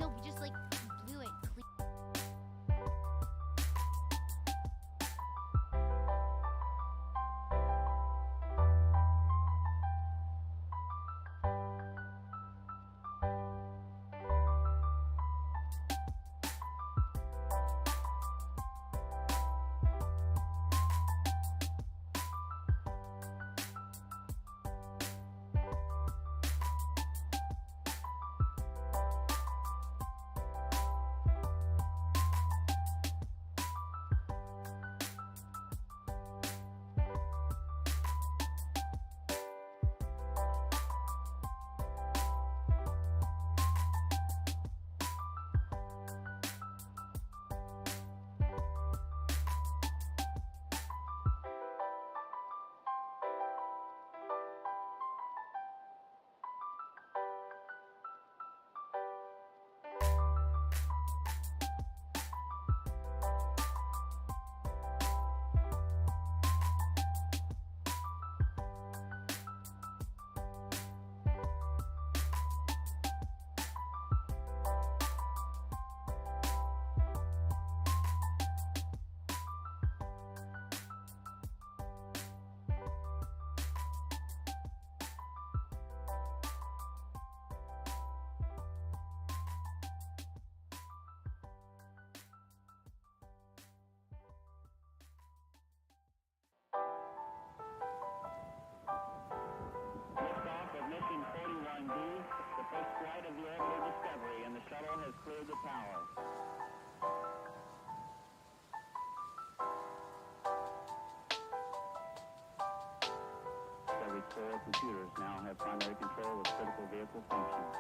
No, he just like blew it clean. Mission 41B, the first flight of the orbital Discovery, and the shuttle has cleared the tower. Discovery's core computers now have primary control of critical vehicle functions.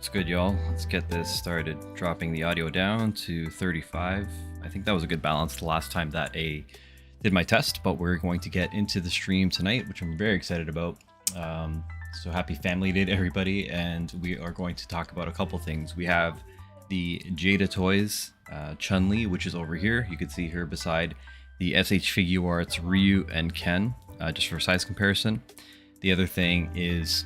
It's good, y'all. Let's get this started. Dropping the audio down to 35. I think that was a good balance the last time that I did my test, but we're going to get into the stream tonight, which I'm very excited about. So happy Family Day to everybody, and we are going to talk about a couple things. We have the Jada Toys Chun-Li, which is over here. You can see her beside the SH Figure Arts Ryu and Ken, just for size comparison. The other thing is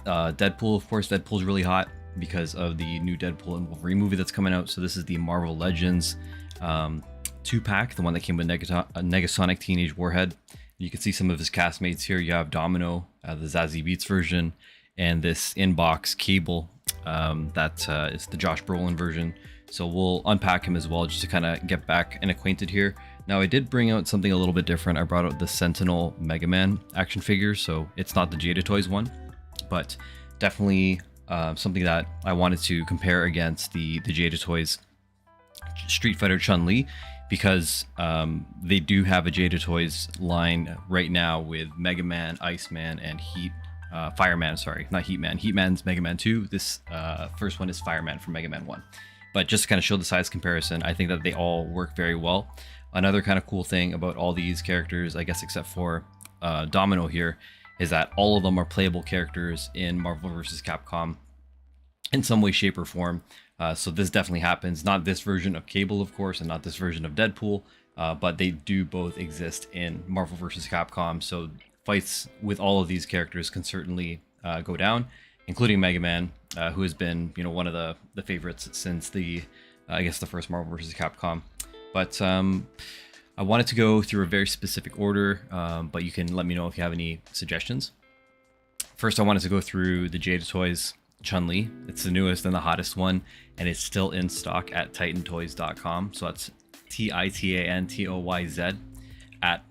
Deadpool. Of course, Deadpool's really hot because of the new Deadpool and Wolverine movie that's coming out. So this is the Marvel Legends 2-pack, the one that came with Negasonic Teenage Warhead. You can see some of his castmates here. You have Domino, the Zazie Beetz version, and this inbox Cable that is the Josh Brolin version. So we'll unpack him as well, just to kind of get back and acquainted here. Now, I did bring out something a little bit different. I brought out the Sentinel Mega Man action figure, so it's not the Jada Toys one, but definitely something that I wanted to compare against the Jada Toys Street Fighter Chun-Li, because they do have a Jada Toys line right now with Mega Man, Iceman, and Fireman. Sorry, not Heatman. Heatman's Mega Man 2. This first one is Fireman from Mega Man 1. But just to kind of show the size comparison, I think that they all work very well. Another kind of cool thing about all these characters, I guess except for Domino here, is that all of them are playable characters in Marvel vs. Capcom in some way, shape, or form. So this definitely happens. Not this version of Cable, of course, and not this version of Deadpool, but they do both exist in Marvel vs. Capcom. So fights with all of these characters can certainly go down, including Mega Man, who has been, one of the favorites since I guess the first Marvel vs. Capcom. But I wanted to go through a very specific order, but you can let me know if you have any suggestions. First, I wanted to go through the Jada Toys Chun-Li. It's the newest and the hottest one, and it's still in stock at titantoys.com. So that's TITANTOYZ at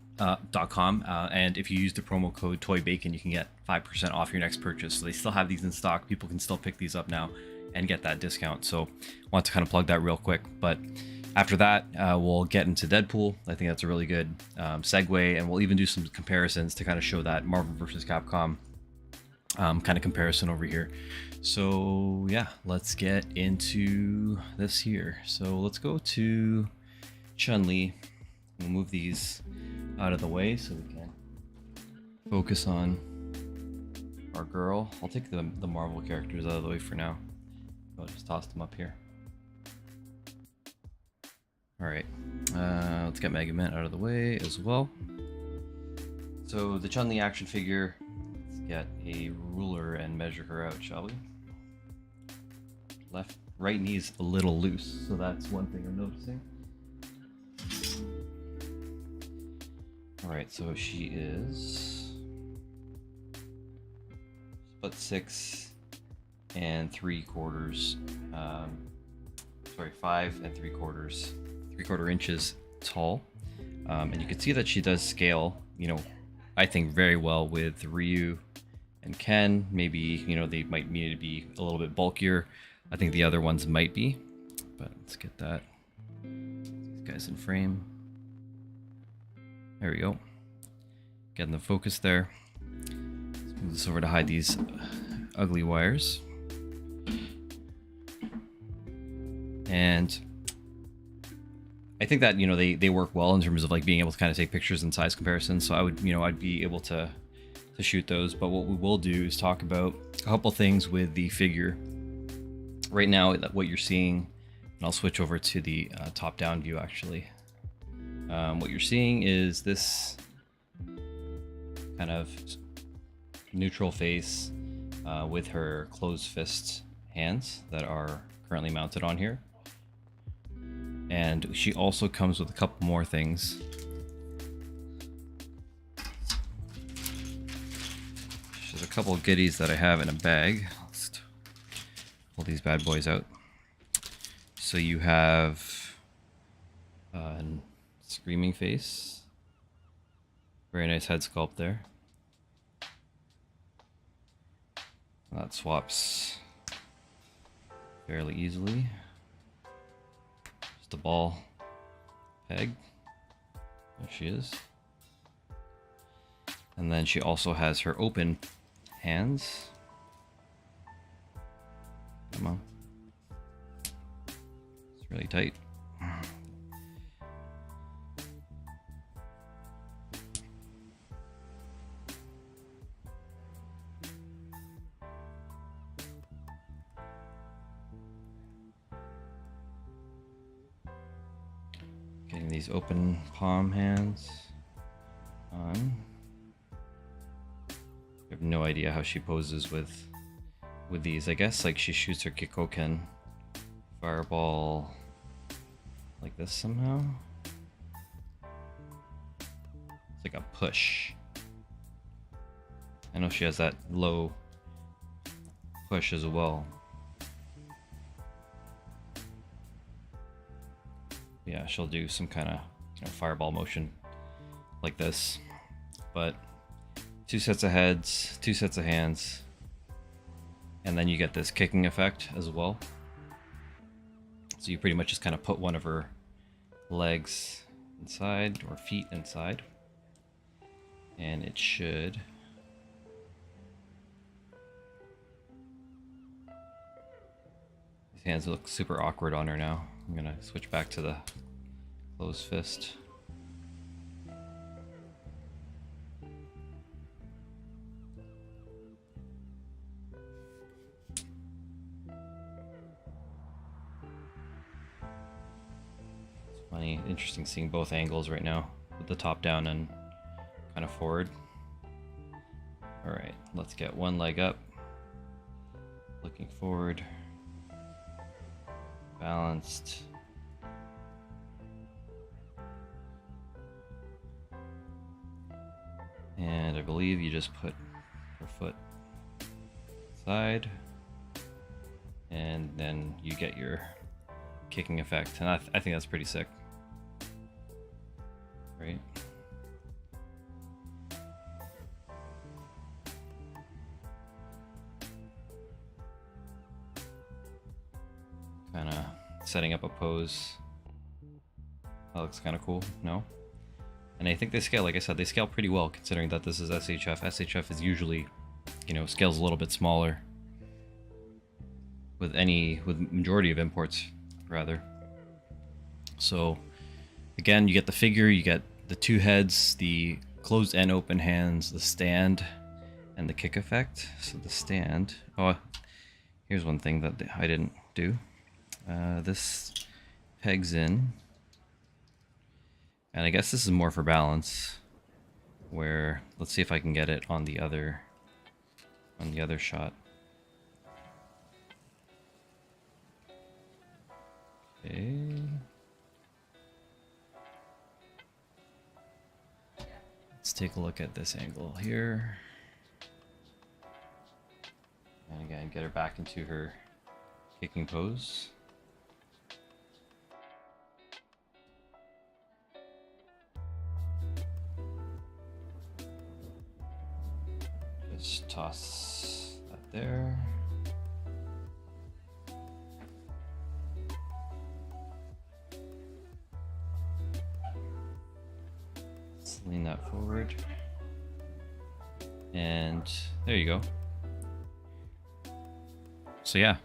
.com. And if you use the promo code TOYBACON, you can get 5% off your next purchase. So they still have these in stock. People can still pick these up now and get that discount. So I want to kind of plug that real quick. But after that, we'll get into Deadpool. I think that's a really good segue, and we'll even do some comparisons to kind of show that Marvel vs. Capcom kind of comparison over here. So yeah, let's get into this here. So let's go to Chun-Li. We'll move these out of the way so we can focus on our girl. I'll take the Marvel characters out of the way for now. I'll just toss them up here. Alright, let's get Mega Man out of the way as well. So the Chun-Li action figure, let's get a ruler and measure her out, shall we? Right knee's a little loose, so that's one thing I'm noticing. Alright, so she is about 6 3/4, 5 3/4 inches tall. And you can see that she does scale, I think very well with Ryu and Ken. Maybe, they might need to be a little bit bulkier. I think the other ones might be, but let's get these guys in frame. There we go. Getting the focus there. Let's move this over to hide these ugly wires. And I think that, they work well in terms of like being able to kind of take pictures and size comparisons. So I would, I'd be able to shoot those. But what we will do is talk about a couple things with the figure. Right now, what you're seeing, and I'll switch over to the top-down view actually. What you're seeing is this kind of neutral face with her closed fist hands that are currently mounted on here. And she also comes with a couple more things. There's a couple of goodies that I have in a bag. Let's pull these bad boys out. So you have a screaming face. Very nice head sculpt there. That swaps fairly easily. Just a ball peg. There she is. And then she also has her open hands. Come on. It's really tight. Getting these open palm hands on. I have no idea how she poses with these. I guess like she shoots her Kikoken fireball like this somehow. It's like a push. I know she has that low push as well. Yeah, she'll do some kind of fireball motion like this. But 2 sets of heads, 2 sets of hands, and then you get this kicking effect as well. So you pretty much just kind of put one of her legs inside, or feet inside, and it should these hands look super awkward on her now. I'm gonna switch back to the closed fist. Funny, interesting seeing both angles right now with the top down and kind of forward. All right, let's get one leg up, looking forward, balanced. And I believe you just put her foot side, and then you get your kicking effect, and I think that's pretty sick. Right? Kind of setting up a pose. That looks kind of cool, no? And I think they scale, like I said, they scale pretty well considering that this is SHF. SHF is usually, scales a little bit smaller with majority of imports, rather. So again, you get the figure, you get the 2 heads, the closed and open hands, the stand, and the kick effect. So the stand, here's one thing that I didn't do. This pegs in, and I guess this is more for balance, where, let's see if I can get it on the other shot. Okay. Let's take a look at this angle here. And again, get her back into her kicking pose. Just toss that there. Lean that forward, and there you go. So yeah,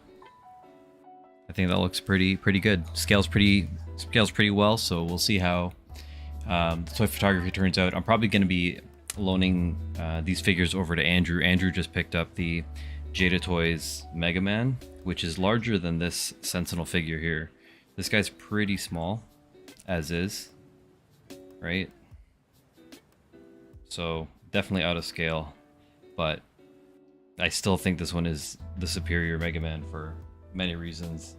I think that looks pretty good. Scales pretty well. So we'll see how the toy photography turns out. I'm probably going to be loaning these figures over to Andrew. Andrew just picked up the Jada Toys Mega Man, which is larger than this Sentinel figure here. This guy's pretty small, as is, right? So definitely out of scale, but I still think this one is the superior Mega Man for many reasons.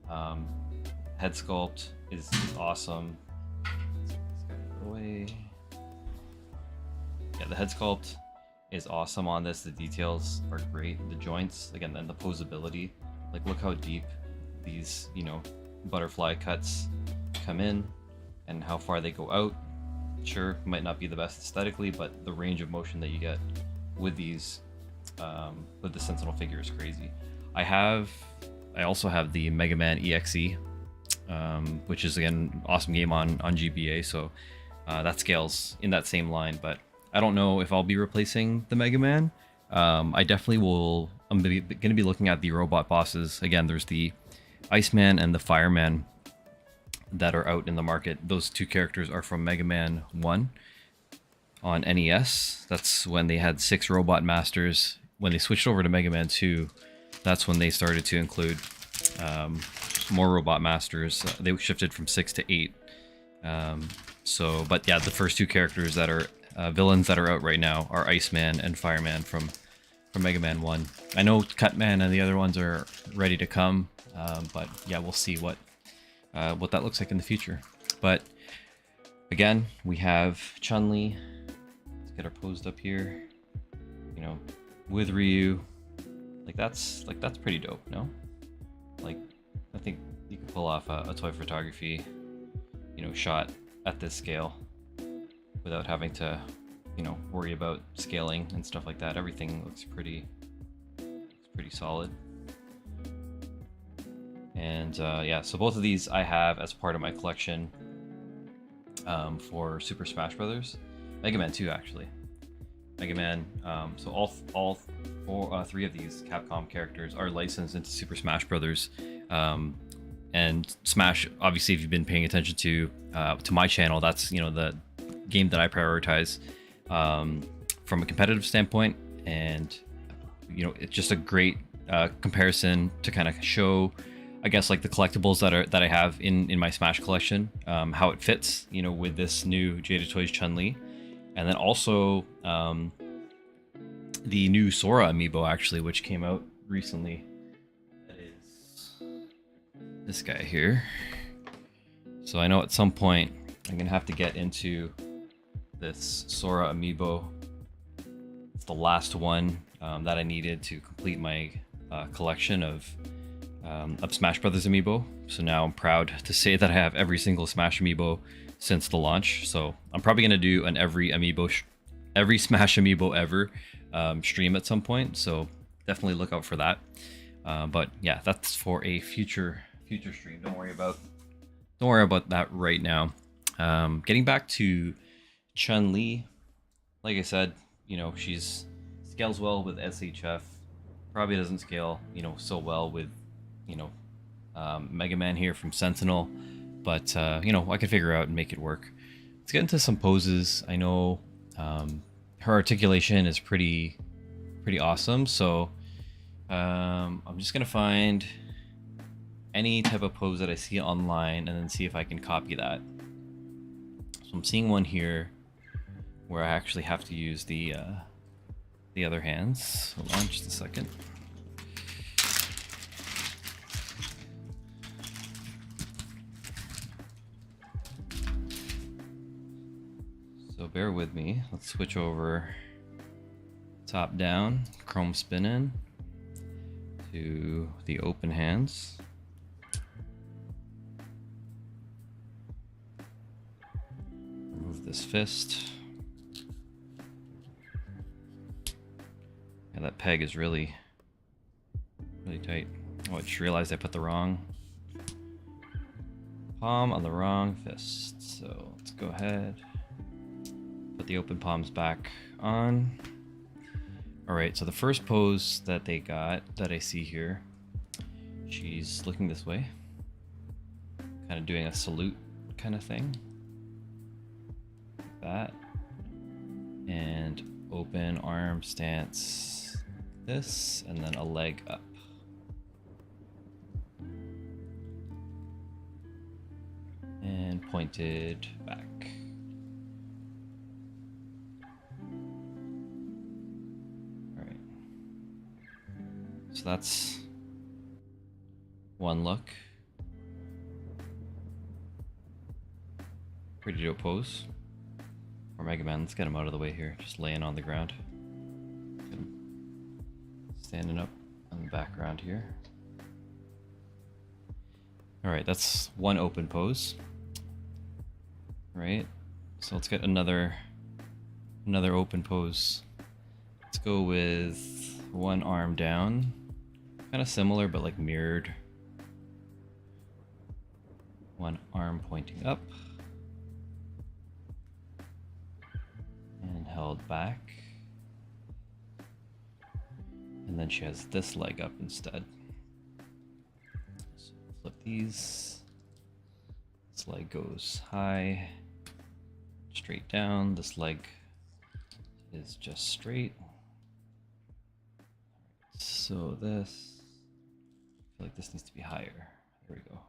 Head sculpt is awesome. Yeah, the head sculpt is awesome on this. The details are great. The joints, again, and the posability. Like, look how deep these, butterfly cuts come in and how far they go out. Sure, might not be the best aesthetically, but the range of motion that you get with these, with the Sentinel figure is crazy. I also have the Mega Man EXE, which is again awesome game on GBA, so that scales in that same line. But I don't know if I'll be replacing the Mega Man. I definitely will. I'm going to be looking at the robot bosses again. There's the Iceman and the Fireman that are out in the market. Those 2 characters are from Mega Man 1 on NES. That's when they had 6 robot masters. When they switched over to Mega Man 2, that's when they started to include more robot masters. They shifted from 6 to 8. But yeah, the first 2 characters that are villains that are out right now are Iceman and Fireman from Mega Man 1. I know Cutman and the other ones are ready to come, but yeah, we'll see what that looks like in the future. But again, we have Chun-Li. Let's get her posed up here, with Ryu. Like that's pretty dope, no? Like, I think you can pull off a toy photography you know, shot at this scale without having to, you know, worry about scaling and stuff like that. Everything looks pretty solid. And yeah, so both of these I have as part of my collection for Super Smash Brothers. Mega Man 2, actually. Mega Man, so all three of these Capcom characters are licensed into Super Smash Brothers. And Smash, obviously, if you've been paying attention to my channel, that's, you know, the game that I prioritize from a competitive standpoint. And, you know, it's just a great comparison to kind of show, I guess, like the collectibles that I have in my Smash collection, how it fits, you know, with this new Jada Toys Chun-Li. And then also the new Sora amiibo, actually, which came out recently. That is this guy here. So I know at some point I'm gonna have to get into this Sora amiibo. It's the last one that I needed to complete my collection of Smash Brothers amiibo. So now I'm proud to say that I have every single Smash amiibo since the launch. So I'm probably gonna do an every Smash amiibo ever stream at some point. So definitely look out for that. But yeah, that's for a future stream. Don't worry about that right now. Getting back to Chun-Li, like I said, you know, she's scales well with SHF. Probably doesn't scale, you know, so well with, you know, Mega Man here from Sentinel, but you know, I can figure out and make it work. Let's get into some poses. I know her articulation is pretty awesome, so I'm just gonna find any type of pose that I see online and then see if I can copy that. So I'm seeing one here where I actually have to use the other hands. Hold on just a second. So bear with me. Let's switch over top down, chrome spin in to the open hands. Remove this fist. Yeah, that peg is really tight. Oh, I just realized I put the wrong palm on the wrong fist. So let's go ahead. Put the open palms back on. All right, so the first pose that they got, that I see here, she's looking this way, kind of doing a salute kind of thing. Like that. And open arm stance, this, and then a leg up. And pointed back. So that's one look. Pretty dope pose. Or Mega Man, let's get him out of the way here. Just laying on the ground. Standing up on the background here. Alright, that's one open pose. Right. So let's get another open pose. Let's go with one arm down. Kind of similar, but like mirrored. One arm pointing up. And held back. And then she has this leg up instead. So flip these. This leg goes high, straight down. This leg is just straight. So this, I feel like this needs to be higher. There we go.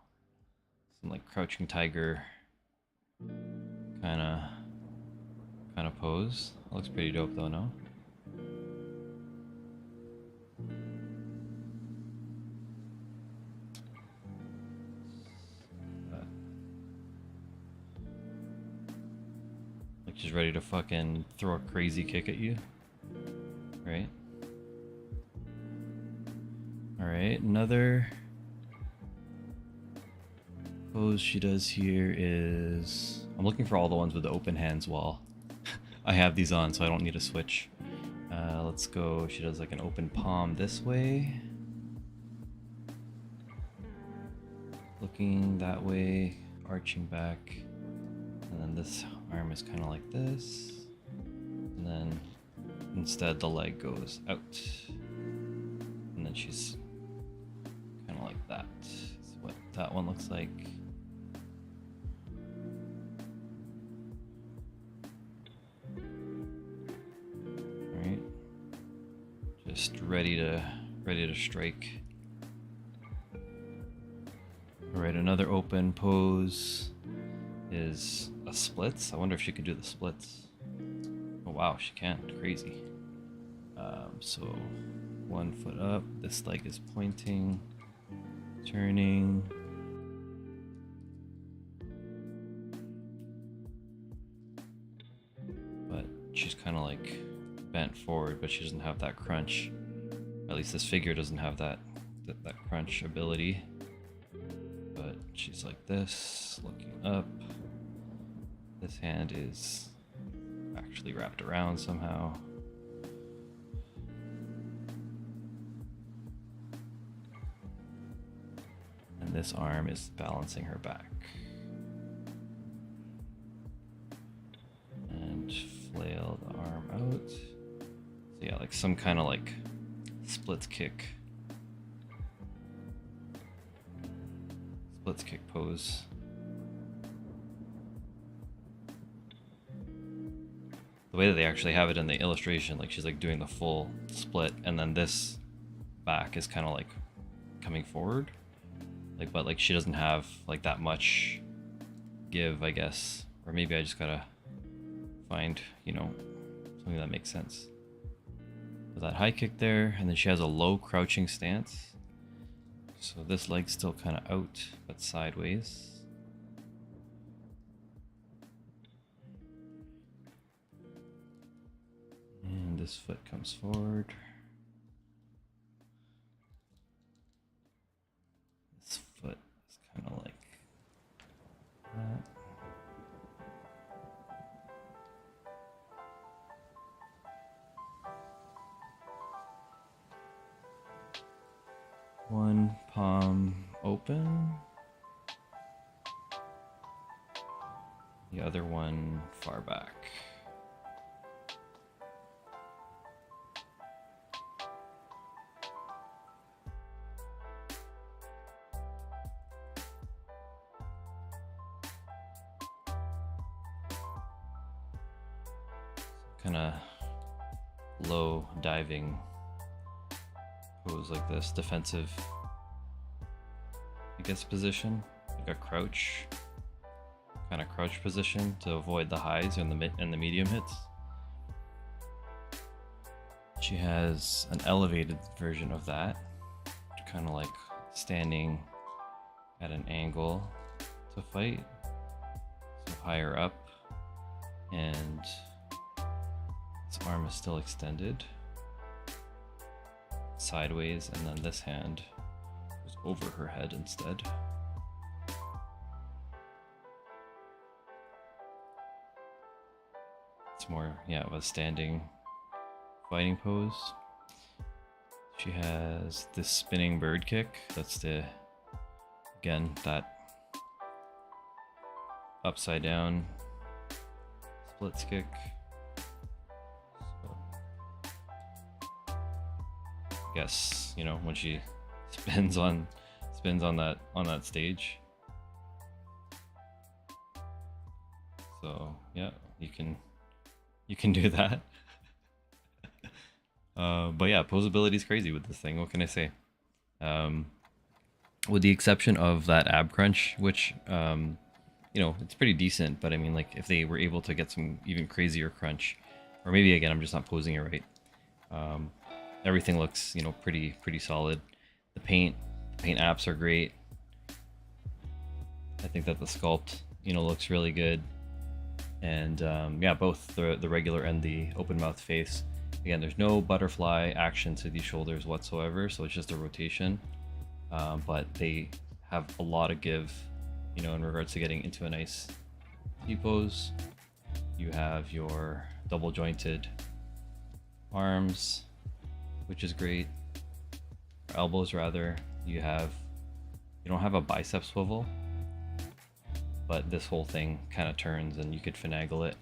Some like crouching tiger kind of pose. That looks pretty dope though, no? Like she's ready to fucking throw a crazy kick at you, right? Alright, another pose she does here is, I'm looking for all the ones with the open hands while I have these on, so I don't need to switch. Let's go, she does like an open palm this way. Looking that way, arching back. And then this arm is kind of like this. And then instead the leg goes out. And then she's kind of like that. That's what that one looks like. Alright. Just ready to strike. Alright, another open pose is a splits. I wonder if she could do the splits. Oh wow, she can. Crazy. So 1 foot up, this leg is pointing, turning. But she's kind of like bent forward, but she doesn't have that crunch. At least this figure doesn't have that crunch ability. But she's like this, looking up. This hand is actually wrapped around somehow. And this arm is balancing her back. And flail the arm out. So yeah, like some kind of like splits kick. Splits kick pose. The way that they actually have it in the illustration, like she's like doing the full split, and then this back is kind of like coming forward, like, but like she doesn't have like that much give, I guess, or maybe I just gotta find, you know, something that makes sense. So that high kick there, and then she has a low crouching stance. So this leg's still kind of out, but sideways. And this foot comes forward. This foot is kind of like that. One palm open, the other one far back. Kind of low diving pose like this, defensive, I guess, position, like a crouch, kind of crouch position to avoid the highs and the medium hits. She has an elevated version of that, kind of like standing at an angle to fight, so higher up, and this arm is still extended sideways, and then this hand goes over her head instead. It's more, yeah, of a standing fighting pose. She has this spinning bird kick. That's the, again, that upside down splits kick. Guess, you know, when she spins on that stage. So yeah, you can do that. But yeah, posability is crazy with this thing. What can I say? With the exception of that ab crunch, which you know, it's pretty decent, but I mean, like, if they were able to get some even crazier crunch, or maybe again I'm just not posing it right. Everything looks, you know, pretty solid. The paint apps are great. I think that the sculpt, you know, looks really good. And yeah, both the regular and the open mouth face. Again, there's no butterfly action to these shoulders whatsoever, so it's just a rotation. But they have a lot of give you know, in regards to getting into a nice T-pose. You have your double jointed arms, which is great. Or elbows rather. You don't have a bicep swivel, but this whole thing kind of turns and you could finagle it.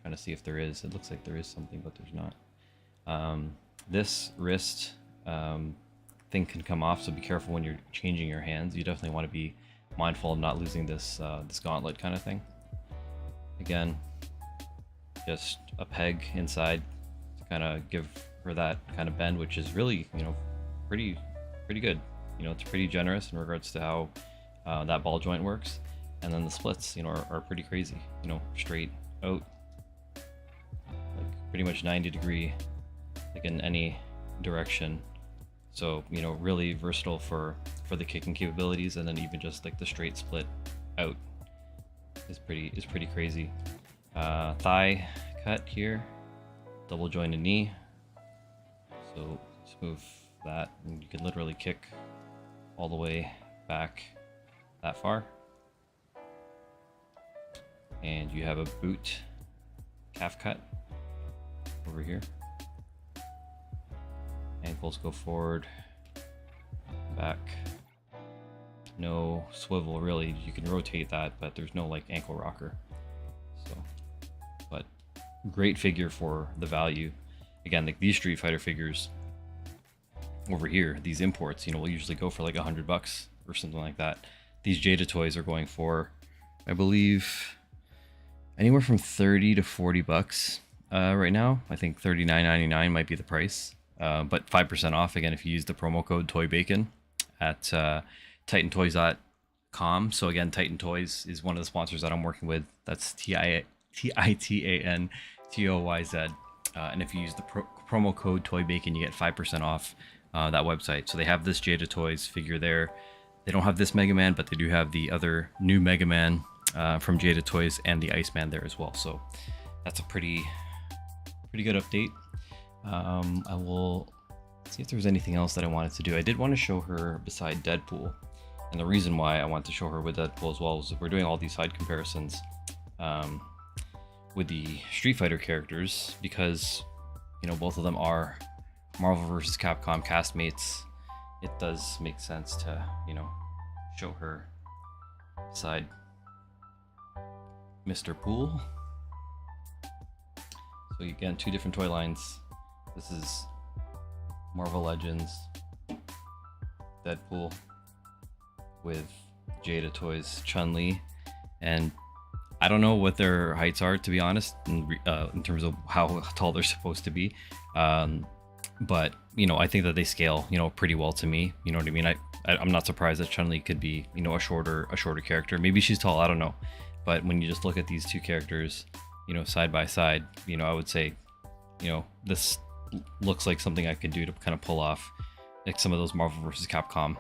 Trying to see if there is. It looks like there is something, but there's not. This wrist thing can come off, so be careful when you're changing your hands. You definitely want to be mindful of not losing this this gauntlet kind of thing. Again, just a peg inside to kind of give her that kind of bend, which is really, you know, pretty good. You know, it's pretty generous in regards to how that ball joint works. And then the splits, you know, are pretty crazy. You know, straight out, like pretty much 90-degree, like in any direction. So, you know, really versatile for the kicking capabilities, and then even just like the straight split out is pretty crazy. Thigh cut here, double jointed knee. So just move that, and you can literally kick all the way back that far. And you have a boot calf cut over here. Ankles go forward, back. No swivel really. You can rotate that, but there's no like ankle rocker. So, but great figure for the value. Again, like these Street Fighter figures over here, these imports, you know, will usually go for like $100 or something like that. These Jada Toys are going for, I believe, anywhere from 30 to 40 bucks right now. I think $39.99 might be the price. But 5% off again if you use the promo code TOYBACON at TitanToys.com. So again, Titan Toys is one of the sponsors that I'm working with. That's TITANTOYZ. And if you use the promo code TOYBACON, you get 5% off that website. So they have this Jada Toys figure there. They don't have this Mega Man, but they do have the other new Mega Man from Jada Toys and the Iceman there as well. So that's a pretty good update. I will see if there's anything else that I wanted to do. I did want to show her beside Deadpool, and the reason why I want to show her with Deadpool as well is we're doing all these side comparisons with the Street Fighter characters, because, you know, both of them are Marvel vs. Capcom castmates. It does make sense to, you know, show her beside Mr. Pool. So again, two different toy lines. This is Marvel Legends Deadpool with Jada Toys Chun-Li, and I don't know what their heights are, to be honest, in terms of how tall they're supposed to be, but you know, I think that they scale, you know, pretty well to me. You know what I mean? I'm not surprised that Chun-Li could be, you know, a shorter character. Maybe she's tall, I don't know, but when you just look at these two characters, you know, side by side, you know, I would say, you know, this looks like something I could do to kind of pull off like some of those Marvel vs. Capcom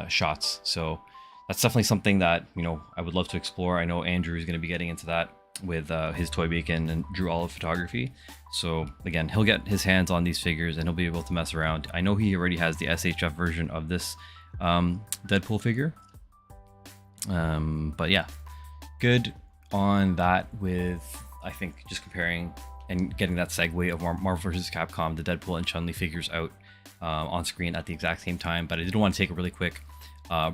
shots. So that's definitely something that, you know, I would love to explore. I know Andrew is going to be getting into that with his Toy Bacon and Drew Olive Photography. So again, he'll get his hands on these figures and he'll be able to mess around. I know he already has the SHF version of this Deadpool figure. But yeah, good on that with, I think, just comparing and getting that segue of Marvel vs. Capcom, the Deadpool and Chun-Li figures out on screen at the exact same time. But I did want to take a really quick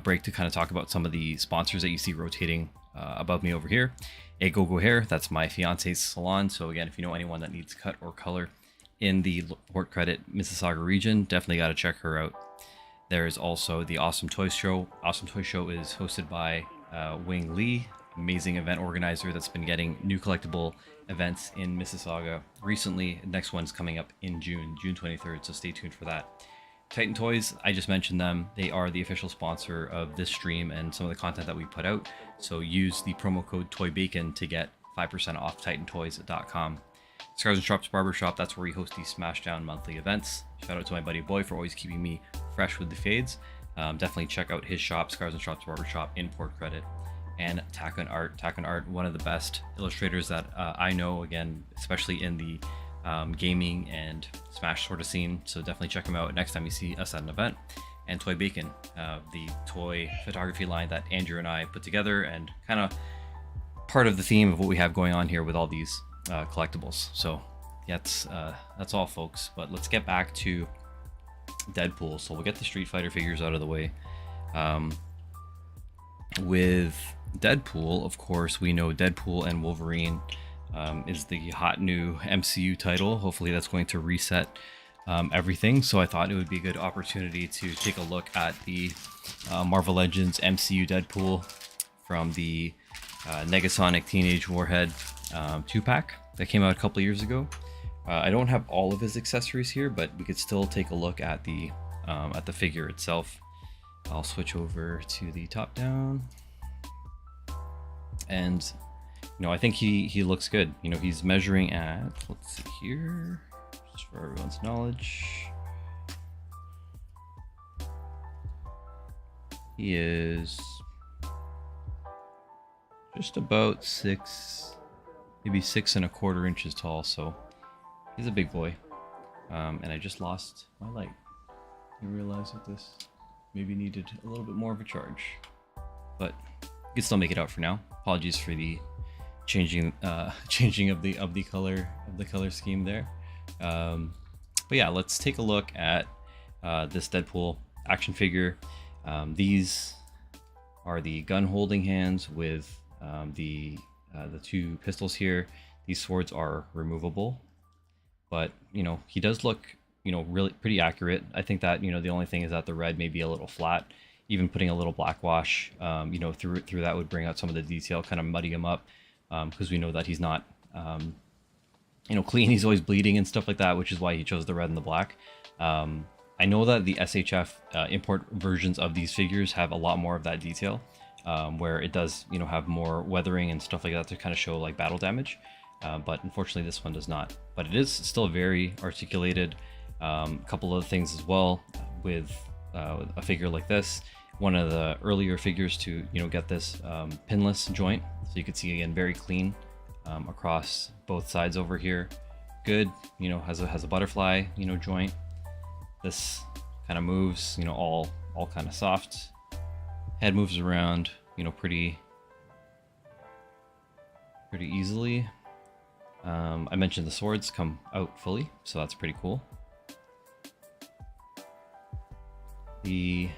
break to kind of talk about some of the sponsors that you see rotating above me over here. A Go-Go Hair, that's my fiance's salon. So again, if you know anyone that needs cut or color in the Port Credit, Mississauga region, definitely got to check her out. There is also the Awesome Toys Show. Awesome Toys Show is hosted by Wing Lee, amazing event organizer that's been getting new collectible events in Mississauga recently. Next one's coming up in June 23rd, so stay tuned for that. Titan Toys, I just mentioned them. They are the official sponsor of this stream and some of the content that we put out. So use the promo code TOYBACON to get 5% off TitanToys.com. Scars and Shops Barbershop, that's where we host these Smashdown monthly events. Shout out to my buddy Boy for always keeping me fresh with the fades. Definitely check out his shop, Scars and Shops Barbershop in Port Credit. And Takon Art. Takon Art, one of the best illustrators that I know, again, especially in the gaming and Smash sort of scene. So definitely check him out next time you see us at an event. and Toy Bacon, the toy photography line that Andrew and I put together, and kind of part of the theme of what we have going on here with all these collectibles. So yeah, that's all, folks. But let's get back to Deadpool. So we'll get the Street Fighter figures out of the way. With Deadpool, of course, we know Deadpool and Wolverine is the hot new MCU title. Hopefully that's going to reset everything. So I thought it would be a good opportunity to take a look at the Marvel Legends MCU Deadpool from the Negasonic Teenage Warhead 2-pack that came out a couple of years ago. I don't have all of his accessories here, but we could still take a look at the figure itself. I'll switch over to the top down, and I think he looks good. He's measuring at, let's see here, just for everyone's knowledge, he is just about 6, maybe 6¼ inches tall, so he's a big boy. And I just lost my light. I realized that this maybe needed a little bit more of a charge, but you can still make it out for now. Apologies for the changing of the color scheme there. But yeah, let's take a look at this Deadpool action figure. These are the gun holding hands with the 2 pistols here. These swords are removable, but he does look really pretty accurate. I think that the only thing is that the red may be a little flat. Even putting a little black wash through that would bring out some of the detail, kind of muddy him up, because we know that he's not clean. He's always bleeding and stuff like that, which is why he chose the red and the black. I know that the SHF import versions of these figures have a lot more of that detail, where it does have more weathering and stuff like that to kind of show like battle damage, but unfortunately this one does not. But it is still very articulated. A couple of things as well with a figure like this. One of the earlier figures to get this pinless joint, so you can see again very clean across both sides over here. Good, has a butterfly joint. This kind of moves, all kind of soft. Head moves around, pretty easily. I mentioned the swords come out fully, so that's pretty cool. The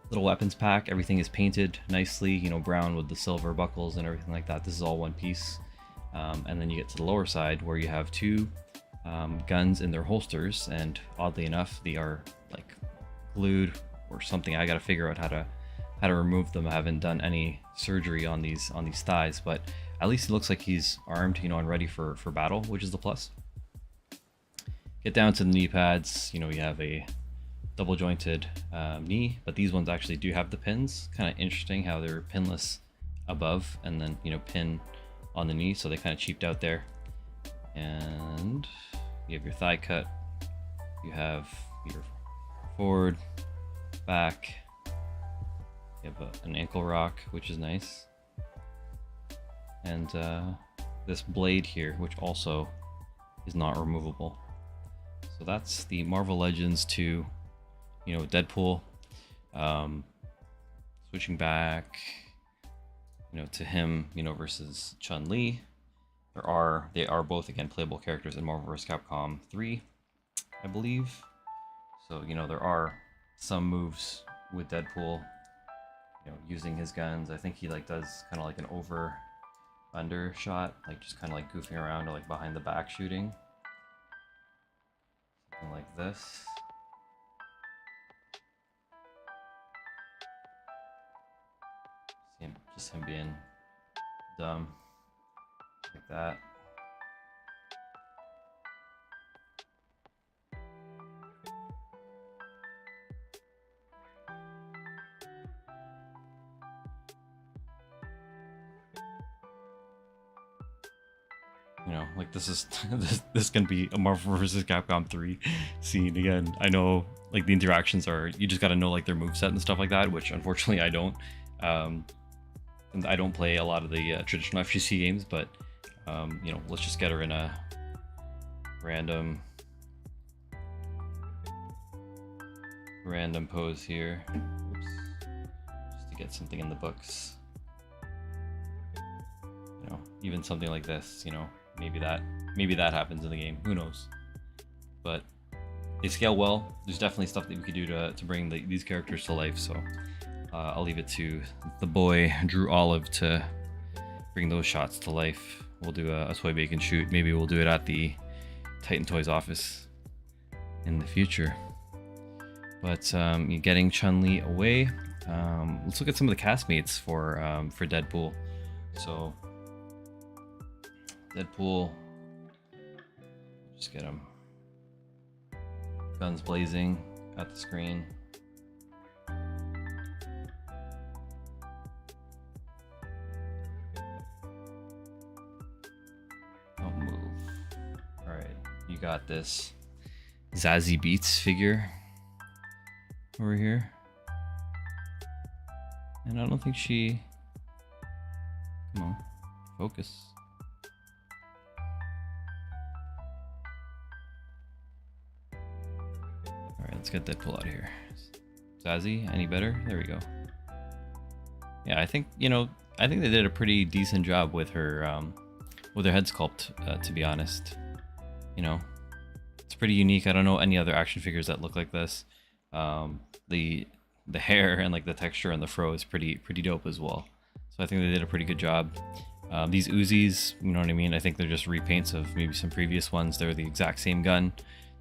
little weapons pack, everything is painted nicely, brown with the silver buckles and everything like that. This is all one piece. And then you get to the lower side where you have 2 guns in their holsters, and oddly enough, they are like glued or something. I gotta figure out how to remove them. I haven't done any surgery on these thighs, but at least it looks like he's armed, and ready for battle, which is the plus. Get down to the knee pads. You have a double jointed knee, but these ones actually do have the pins. Kind of interesting how they're pinless above and then pin on the knee, so they kind of cheaped out there. And you have your thigh cut, you have your forward, back, you have an ankle rock, which is nice, and this blade here, which also is not removable. So that's the Marvel Legends to Deadpool. Switching back to him versus Chun-Li. They are both again playable characters in Marvel vs. Capcom 3, I believe. So there are some moves with Deadpool using his guns. I think he does kind of like an over under shot, just kind of goofing around or behind the back shooting, something like this. Just him being dumb like that. This is this can be a Marvel vs. Capcom 3 scene again. I know the interactions are, you just got to know their moveset and stuff like that, which unfortunately I don't. And I don't play a lot of the traditional FGC games, but let's just get her in a random pose here. Oops. Just to get something in the books. You know, even something like this, you know, maybe that happens in the game. Who knows? But they scale well. There's definitely stuff that we could do to bring these characters to life. So I'll leave it to the boy Drew Olive to bring those shots to life. We'll do a toy bacon shoot. Maybe we'll do it at the Titan Toys office in the future. But you're getting Chun-Li away. Let's look at some of the castmates for Deadpool. So Deadpool, just get him. Guns blazing at the screen. Don't move. Alright, you got this Zazie Beetz figure over here. And I don't think she... Come on, focus. Alright, let's get Deadpool out of here. Zazie, any better? There we go. Yeah, I think, you know, I think they did a pretty decent job with her head sculpt, to be honest. You know, it's pretty unique. I don't know any other action figures that look like this. The hair and like the texture and the fro is pretty dope as well. So I think they did a pretty good job. These Uzis, you know what I mean? I think they're just repaints of maybe some previous ones. They're the exact same gun.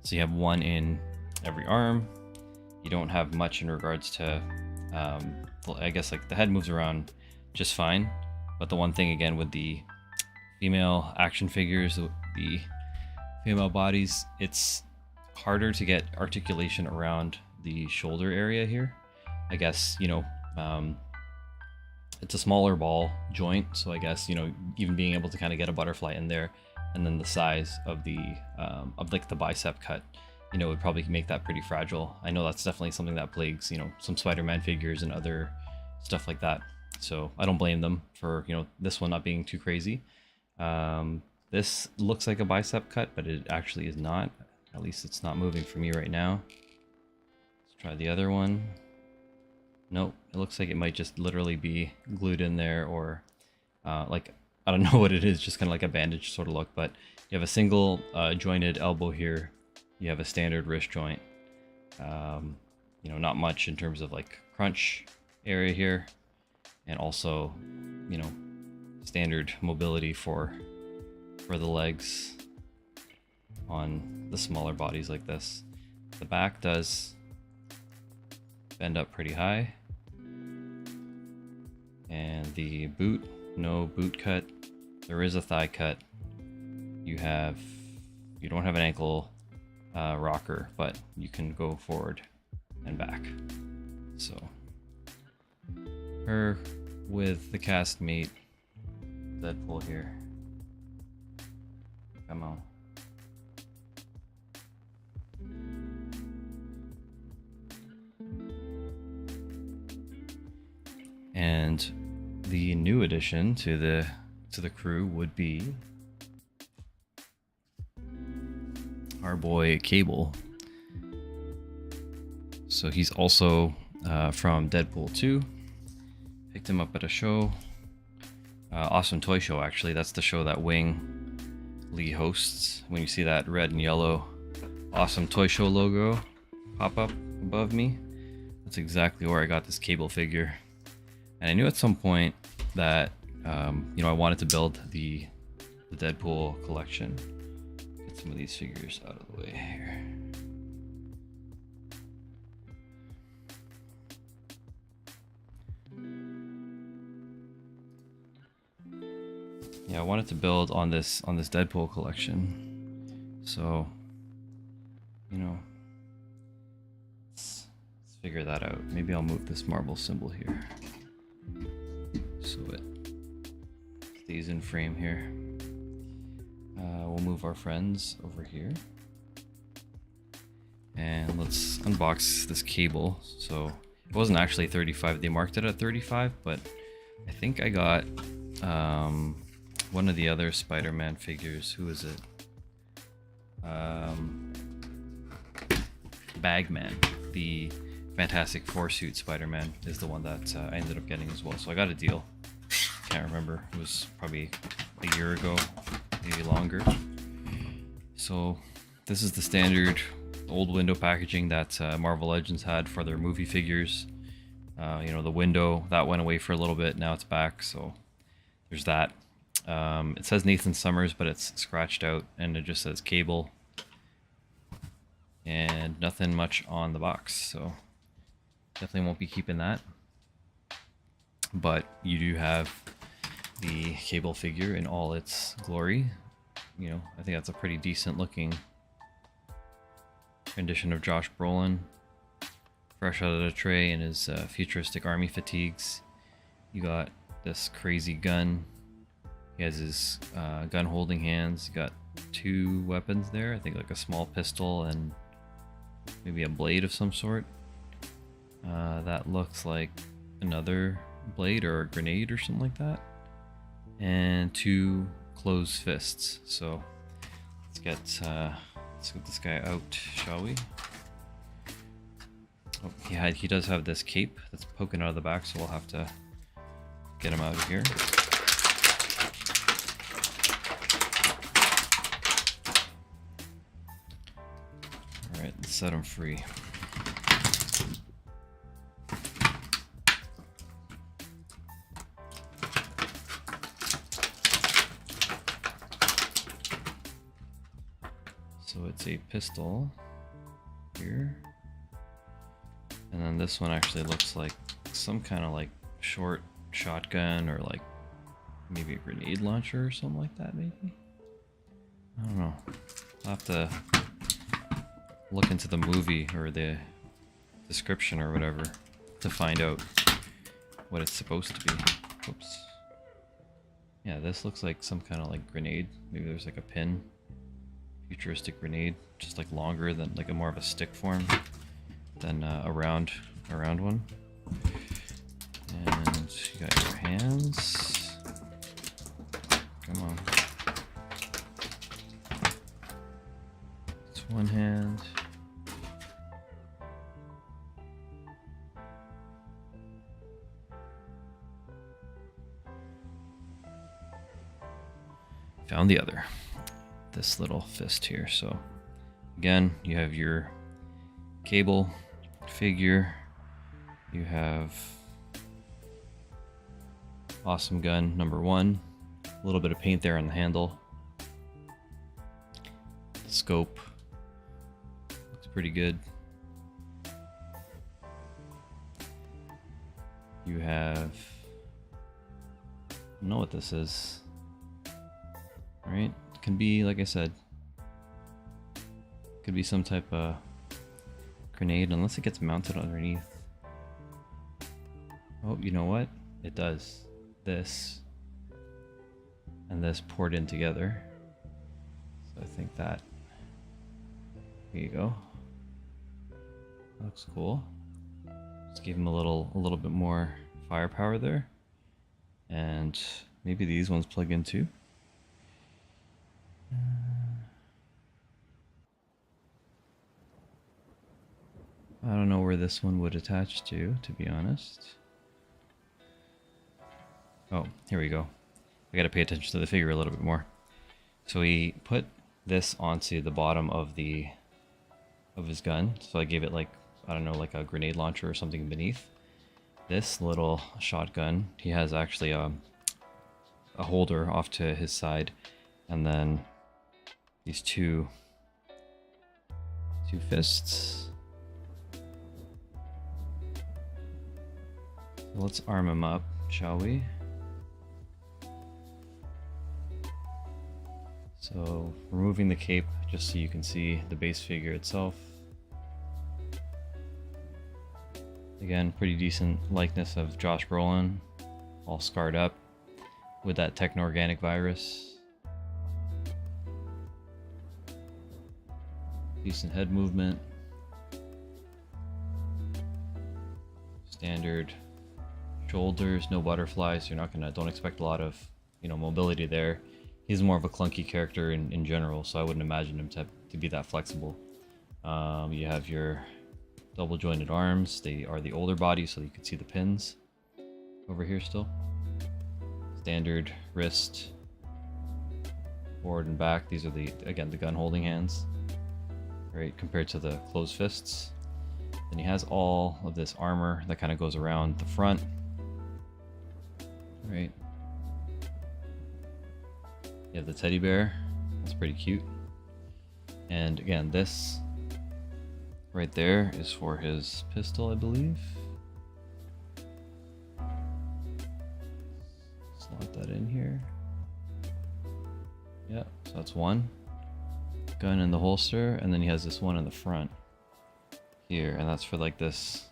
So you have one in every arm. You don't have much in regards to, I guess like the head moves around just fine. But the one thing again with the female action figures, the female bodies, it's harder to get articulation around the shoulder area here. I guess, you know, it's a smaller ball joint, so I guess, you know, even being able to kind of get a butterfly in there, and then the size of the like the bicep cut, you know, would probably make that pretty fragile. I know that's definitely something that plagues, you know, some Spider-Man figures and other stuff like that. So I don't blame them for, you know, this one not being too crazy. This looks like a bicep cut, but it actually is not. At least it's not moving for me right now. Let's try the other one. Nope, it looks like it might just literally be glued in there, or like, I don't know what it is, just kind of like a bandage sort of look. But you have a single jointed elbow here. You have a standard wrist joint. You know, not much in terms of like crunch area here, and also, you know, standard mobility for the legs on the smaller bodies like this. The back does bend up pretty high, and the boot, no boot cut. There is a thigh cut. You don't have an ankle rocker, but you can go forward and back. So her with the castmate Deadpool here. Come on. And the new addition to the crew would be our boy Cable. So he's also from Deadpool 2. Picked him up at a show. Awesome Toy Show, actually. That's the show that Wing Lee hosts. When you see that red and yellow Awesome Toy Show logo pop up above me, that's exactly where I got this Cable figure. And I knew at some point that you know, I wanted to build the Deadpool collection. Get some of these figures out of the way here. Yeah, I wanted to build on this Deadpool collection. So, you know, let's figure that out. Maybe I'll move this Marvel symbol here, so it stays in frame here. We'll move our friends over here. And let's unbox this Cable. So it wasn't actually 35, they marked it at 35, but I think I got one of the other Spider-Man figures. Who is it? Bagman, the Fantastic Four suit Spider-Man is the one that I ended up getting as well. So I got a deal. Can't remember. It was probably a year ago, maybe longer. So this is the standard old window packaging that Marvel Legends had for their movie figures. You know, the window that went away for a little bit. Now it's back. So there's that. It says Nathan Summers, but it's scratched out, and it just says Cable. And nothing much on the box. So definitely won't be keeping that. But you do have the Cable figure in all its glory. You know, I think that's a pretty decent looking rendition of Josh Brolin, fresh out of the tray in his futuristic army fatigues. You got this crazy gun. He has his gun holding hands. You got two weapons there. I think like a small pistol and maybe a blade of some sort. That looks like another blade or a grenade or something like that. And two closed fists. So let's get this guy out, shall we? Oh, he does have this cape that's poking out of the back, so we'll have to get him out of here. All right, let's set him free. So it's a pistol here. And then this one actually looks like some kind of like short shotgun or like maybe a grenade launcher or something like that maybe. I don't know. I'll have to look into the movie or the description or whatever to find out what it's supposed to be. Oops. Yeah, this looks like some kind of like grenade. Maybe there's like a pin. Futuristic grenade, just like longer than like a more of a stick form than a round one. And you got your hands. Come on. It's one hand. Found the other. This little fist here. So again, you have your Cable figure, you have awesome gun number 1, a little bit of paint there on the handle, the scope looks pretty good. You have, I don't know what this is, right? Can be, like I said, could be some type of grenade unless it gets mounted underneath. Oh, you know what? It does. This and this poured in together. So I think that, here you go. Looks cool. Just give him a little bit more firepower there. And maybe these ones plug in too. I don't know where this one would attach to be honest. Oh, here we go. I gotta pay attention to the figure a little bit more. So he put this onto the bottom of his gun. So I gave it like, I don't know, like a grenade launcher or something beneath. This little shotgun, he has actually a holder off to his side, and then these two fists. Let's arm him up, shall we? So, removing the cape just so you can see the base figure itself. Again, pretty decent likeness of Josh Brolin, all scarred up with that techno-organic virus. Decent head movement. Standard shoulders, no butterflies. Don't expect a lot of, mobility there. He's more of a clunky character in general, so I wouldn't imagine him to be that flexible. You have your double jointed arms. They are the older body, so you can see the pins over here still. Standard wrist, forward and back. These are the, again, the gun holding hands, right, compared to the closed fists. Then he has all of this armor that kind of goes around the front, right? You have the teddy bear. That's pretty cute. And again, this right there is for his pistol, I believe. Slot that in here. Yeah, so that's one gun in the holster, and then he has this one in the front here, and that's for like this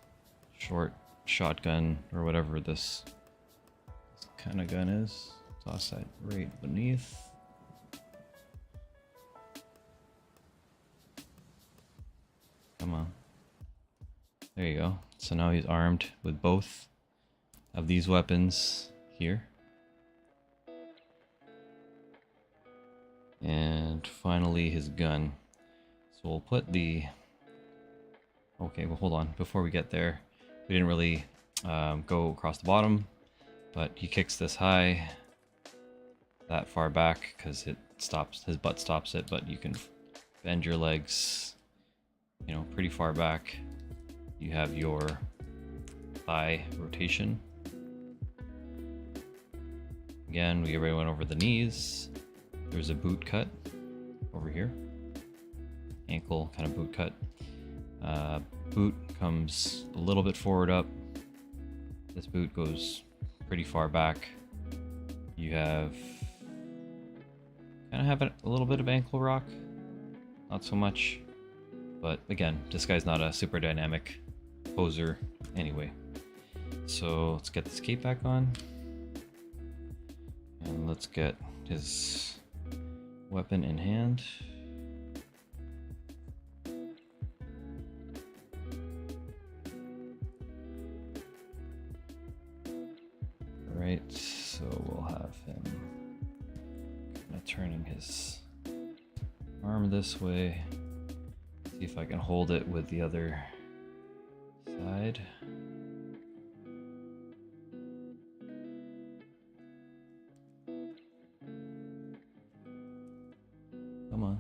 short shotgun or whatever this kind of gun is. Toss that right beneath. Come on. There you go. So now he's armed with both of these weapons here. And finally his gun. So we'll put the... Okay, well hold on. Before we get there, we didn't really go across the bottom, but he kicks this high that far back because it stops, his butt stops it, but you can bend your legs, you know, pretty far back. You have your thigh rotation. Again, we already went over the knees. There's a boot cut over here. Ankle kind of boot cut. Boot comes a little bit forward up. This boot goes pretty far back. You have kind of have a little bit of ankle rock. Not so much. But again, this guy's not a super dynamic poser anyway. So let's get this cape back on. And let's get his weapon in hand. Alright, so we'll have him kind of turning his arm this way. See if I can hold it with the other side. Come on.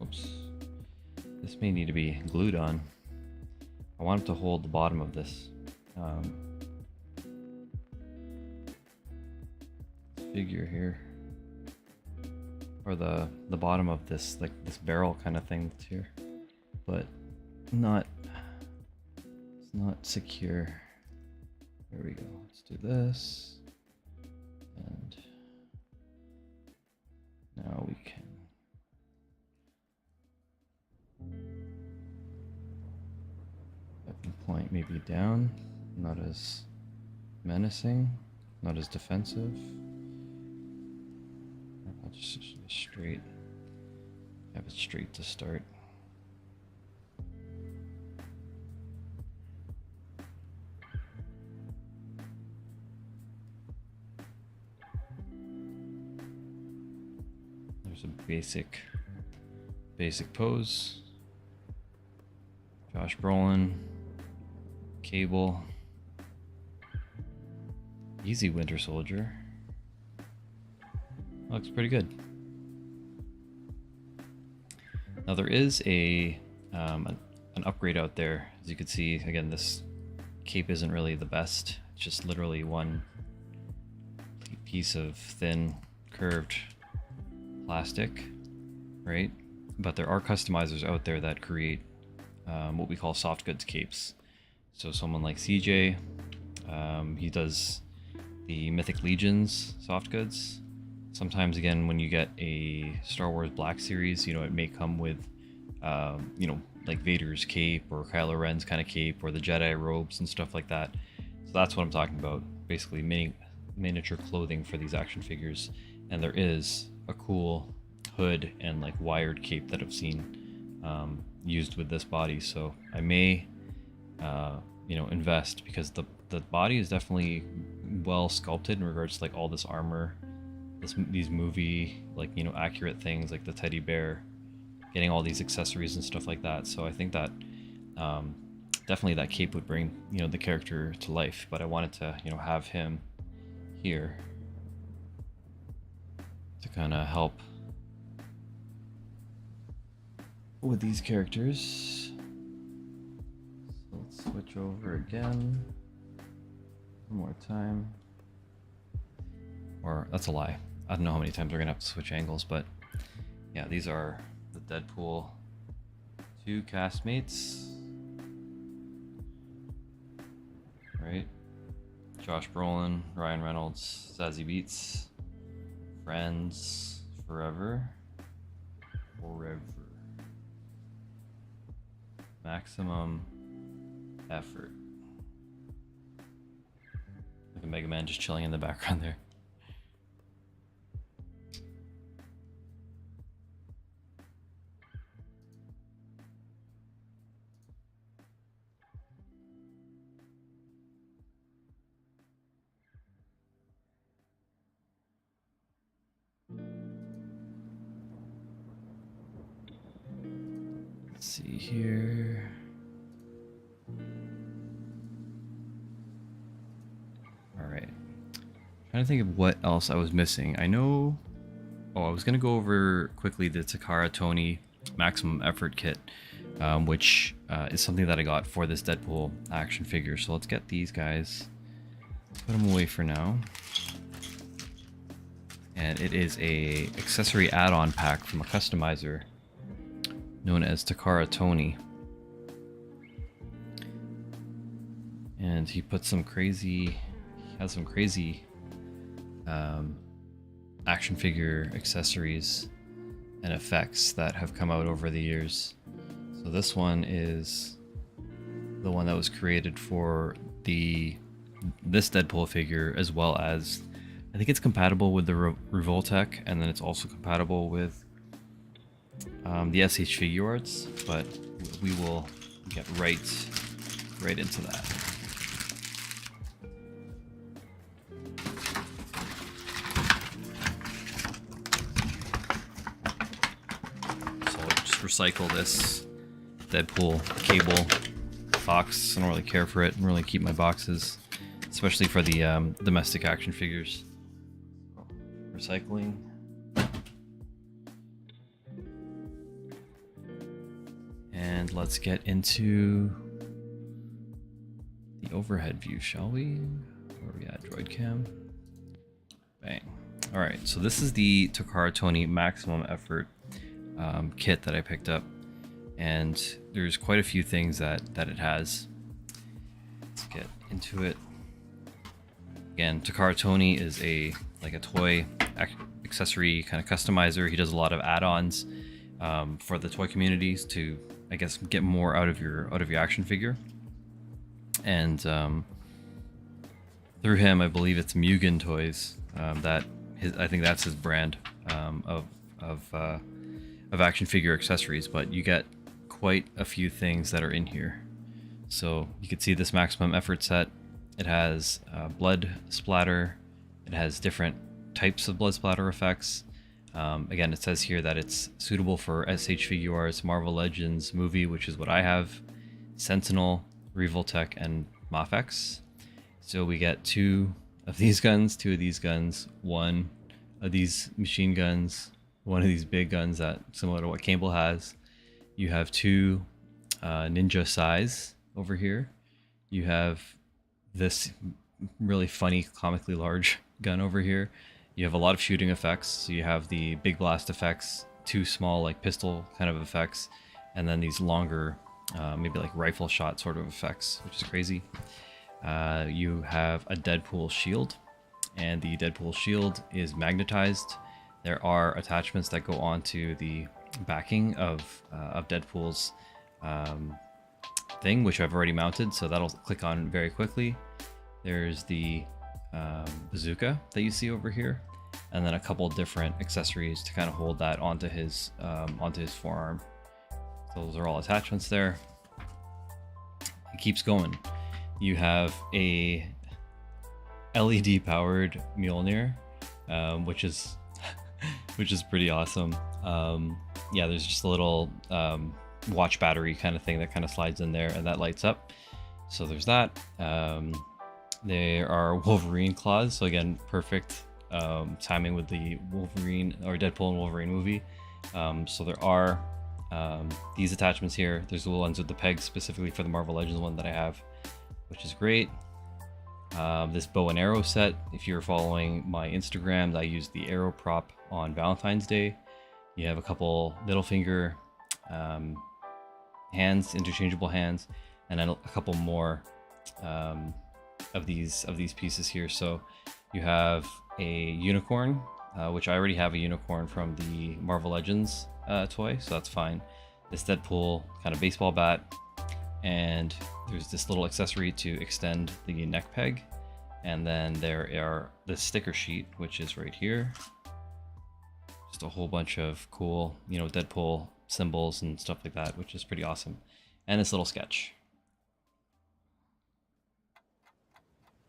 Oops. This may need to be glued on. I want him to hold the bottom of this figure here. Or the bottom of this, like this barrel kind of thing that's here. But it's not secure. There we go. Let's do this. And now we can weapon point maybe down, not as menacing, not as defensive. I'll just straight, have it straight to start. There's a basic pose. Josh Brolin, Cable, easy Winter Soldier. Looks pretty good. Now there is an upgrade out there. As you can see, again, this cape isn't really the best. It's just literally one piece of thin, curved plastic, right? But there are customizers out there that create what we call soft goods capes. So someone like CJ, he does the Mythic Legions soft goods. Sometimes, again, when you get a Star Wars Black Series, you know, it may come with, you know, like Vader's cape or Kylo Ren's kind of cape or the Jedi robes and stuff like that. So that's what I'm talking about. Basically, miniature clothing for these action figures. And there is a cool hood and like wired cape that I've seen used with this body. So I may, you know, invest, because the body is definitely well sculpted in regards to like all this armor. These movie, like, you know, accurate things like the teddy bear. getting all these accessories and stuff like that. So I think that definitely that cape would bring, you know, the character to life. But I wanted to, you know, have him here to kind of help with these characters. So let's switch over again one more time. Or that's a lie. I don't know how many times we're gonna have to switch angles, but yeah, these are the Deadpool 2 castmates. Right? Josh Brolin, Ryan Reynolds, Zazie Beetz, Friends, Forever. Maximum Effort. Like a Mega Man just chilling in the background there. Let's see here. All right. Trying to think of what else I was missing. I know. Oh, I was gonna go over quickly the Takara Tony Maximum Effort kit, which is something that I got for this Deadpool action figure. So let's get these guys. Put them away for now. And it is a accessory add-on pack from a customizer known as Takara Tony. And he put some crazy, he has some crazy action figure accessories and effects that have come out over the years. So this one is the one that was created for this Deadpool figure, as well as I think it's compatible with the Revoltech, and then it's also compatible with the SH Figuarts, but we will get right into that. So I'll just recycle this Deadpool cable box. I don't really care for it. I don't really keep my boxes, especially for the domestic action figures. Recycling. And let's get into the overhead view, shall we? Where are we at? Droid cam. Bang. All right, so this is the Takara Tony Maximum Effort kit that I picked up, and there's quite a few things that it has. Let's get into it. Again, Takara Tony is a toy accessory kind of customizer. He does a lot of add-ons for the toy communities to, I guess, get more out of your action figure. And through him, I believe it's Mugen Toys. I think that's his brand of action figure accessories. But you get quite a few things that are in here. So you can see this Maximum Effort set. It has blood splatter. It has different types of blood splatter effects. Again, it says here that it's suitable for SH Figuarts, Marvel Legends movie, which is what I have, Sentinel, Revoltech, and MAFEX. So we get 2 of these guns, 2 of these guns, 1 of these machine guns, 1 of these big guns that similar to what Cable has. You have 2 ninja size over here. You have this really funny, comically large gun over here. You have a lot of shooting effects. So you have the big blast effects, 2 small like pistol kind of effects, and then these longer, maybe like rifle shot sort of effects, which is crazy. You have a Deadpool shield, and the Deadpool shield is magnetized. There are attachments that go onto the backing of Deadpool's thing, which I've already mounted, so that'll click on very quickly. There's the bazooka that you see over here, and then a couple different accessories to kind of hold that onto his forearm. So those are all attachments there. It keeps going. You have a LED powered Mjolnir, which is pretty awesome. yeah, there's just a little watch battery kind of thing that kind of slides in there and that lights up. So there's that. There are Wolverine claws. So again, perfect timing with the Wolverine or Deadpool and Wolverine movie. So there are these attachments here. There's the ones with the pegs specifically for the Marvel Legends one that I have, which is great. This bow and arrow set, if you're following my Instagram, I used the arrow prop on Valentine's Day. You have a couple middle finger hands, interchangeable hands, and then a couple more of these pieces here. So you have a unicorn, which I already have a unicorn from the Marvel Legends toy, so that's fine. This Deadpool kind of baseball bat, and there's this little accessory to extend the neck peg, and then there are the sticker sheet, which is right here. Just a whole bunch of cool, you know, Deadpool symbols and stuff like that, which is pretty awesome. And this little sketch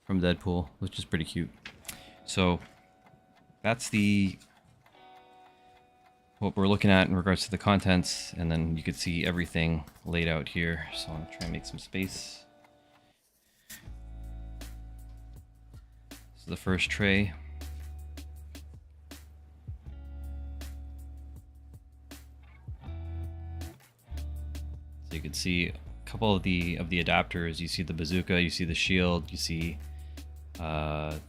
from Deadpool, which is pretty cute. So that's what we're looking at in regards to the contents, and then you can see everything laid out here. So I'm gonna try and make some space. This is the first tray. So you can see a couple of the adapters. You see the bazooka, you see the shield, you see